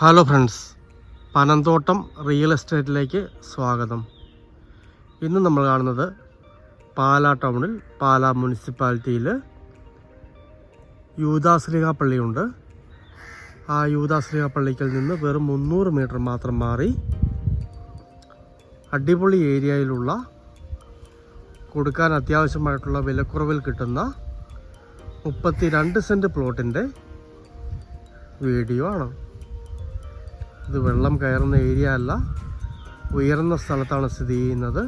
Hello friends, Panamthottam real എസ്റ്റേറ്റിലേക്ക് സ്വാഗതം. ഇന്ന് നമ്മൾ കാണുന്നത് പാലാ ടൗണിൽ പാലാ മുനിസിപ്പാലിറ്റിയിൽ യൂദാശ്ലീഹ പള്ളിയുണ്ട്. ആ യൂദാശ്ലീഹ പള്ളിക്കൽ നിന്ന് വെറും 300 മീറ്റർ മാത്രം മാറി അടിപൊളി ഏരിയയിലുള്ള കൊടുക്കാൻ അത്യാവശ്യമായിട്ടുള്ള വിലക്കുറവിൽ കിട്ടുന്ന 32 സെൻറ്റ് പ്ലോട്ടിൻ്റെ വീഡിയോ ആണ്. ഇത് വെള്ളം കയറുന്ന ഏരിയ അല്ല, ഉയർന്ന സ്ഥലത്താണ് സ്ഥിതി ചെയ്യുന്നത്.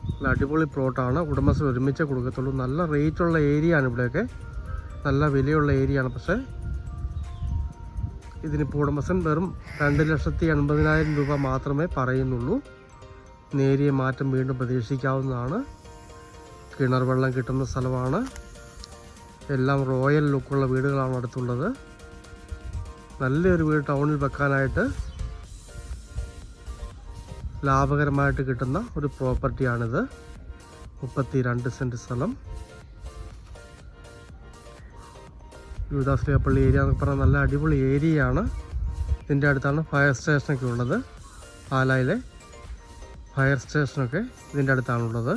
നല്ല അടിപൊളി പ്ലോട്ടാണ്. ഉടമസ്ഥൻ ഒരുമിച്ച് കൊടുക്കത്തുള്ളൂ. നല്ല റേറ്റുള്ള ഏരിയ ആണ്. ഇവിടെയൊക്കെ നല്ല വിലയുള്ള ഏരിയ ആണ്. പക്ഷേ ഇതിനിപ്പോൾ ഉടമസ്ഥൻ വെറും 2,80,000 രൂപ മാത്രമേ പറയുന്നുള്ളൂ. നേരിയ മാറ്റം വീണ്ടും പ്രതീക്ഷിക്കാവുന്നതാണ്. കിണർ വെള്ളം കിട്ടുന്ന സ്ഥലമാണ്. എല്ലാം റോയൽ ലുക്കുള്ള വീടുകളാണ് അടുത്തുള്ളത്. നല്ലൊരു വീട് ടൗണിൽ വെക്കാനായിട്ട് ലാഭകരമായിട്ട് കിട്ടുന്ന ഒരു പ്രോപ്പർട്ടിയാണിത്. 32 സെൻറ്റ് സ്ഥലം. യൂദാശ്ലീഹ പള്ളി ഏരിയ എന്നൊക്കെ പറഞ്ഞാൽ നല്ല അടിപൊളി ഏരിയയാണ്. ഇതിൻ്റെ അടുത്താണ് ഫയർ സ്റ്റേഷനൊക്കെ ഉള്ളത്. പാലായിലെ ഫയർ സ്റ്റേഷനൊക്കെ ഇതിൻ്റെ അടുത്താണുള്ളത്.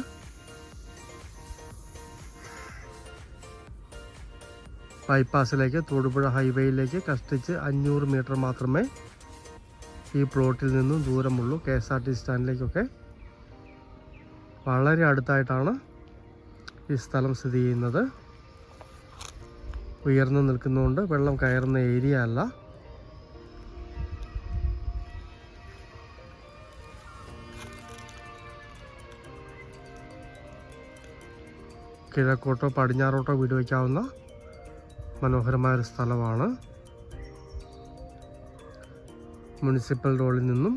ബൈപ്പാസിലേക്ക് തൊടുപുഴ ഹൈവേയിലേക്ക് കഷ്ടിച്ച് 500 മീറ്റർ മാത്രമേ ഈ പ്ലോട്ടിൽ നിന്നും ദൂരമുള്ളൂ. KSRTC സ്റ്റാൻഡിലേക്കൊക്കെ വളരെ അടുത്തായിട്ടാണ് ഈ സ്ഥലം സ്ഥിതി ചെയ്യുന്നത്. ഉയർന്നു നിൽക്കുന്നതുകൊണ്ട് വെള്ളം കയറുന്ന ഏരിയ അല്ല. കിഴക്കോട്ടോ പടിഞ്ഞാറോട്ടോ വീട് വയ്ക്കാവുന്ന മനോഹരമായൊരു സ്ഥലമാണ്. മുനിസിപ്പൽ റോഡിൽ നിന്നും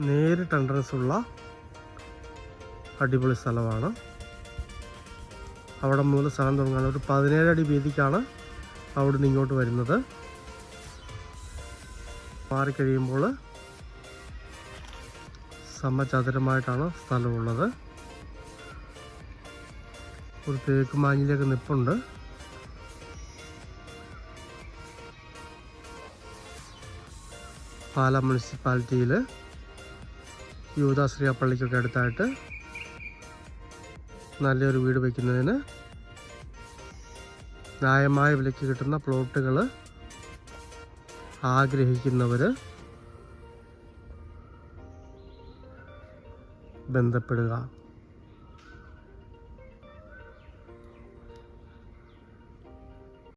നേരിട്ട് എൻട്രൻസ് ഉള്ള അടിപൊളി സ്ഥലമാണ്. അവിടെ മുതൽ സ്ഥലം തുടങ്ങാൻ ഒരു 17 അടി വീതിക്കാണ് അവിടെ നിന്ന് ഇങ്ങോട്ട് വരുന്നത്. മാറിക്കഴിയുമ്പോൾ സമചതുരമായിട്ടാണ് സ്ഥലമുള്ളത്. ഒരു തേക്ക് മാഞ്ഞിലേക്ക് നിപ്പുണ്ട്. പാലാ മുനിസിപ്പാലിറ്റിയിൽ യൂദാശ്ലീഹ പള്ളിക്കൊക്കെ അടുത്തായിട്ട് നല്ലൊരു വീട് വയ്ക്കുന്നതിന് ന്യായമായ വിലയ്ക്ക് കിട്ടുന്ന പ്ലോട്ടുകൾ ആഗ്രഹിക്കുന്നവർ ബന്ധപ്പെടുക.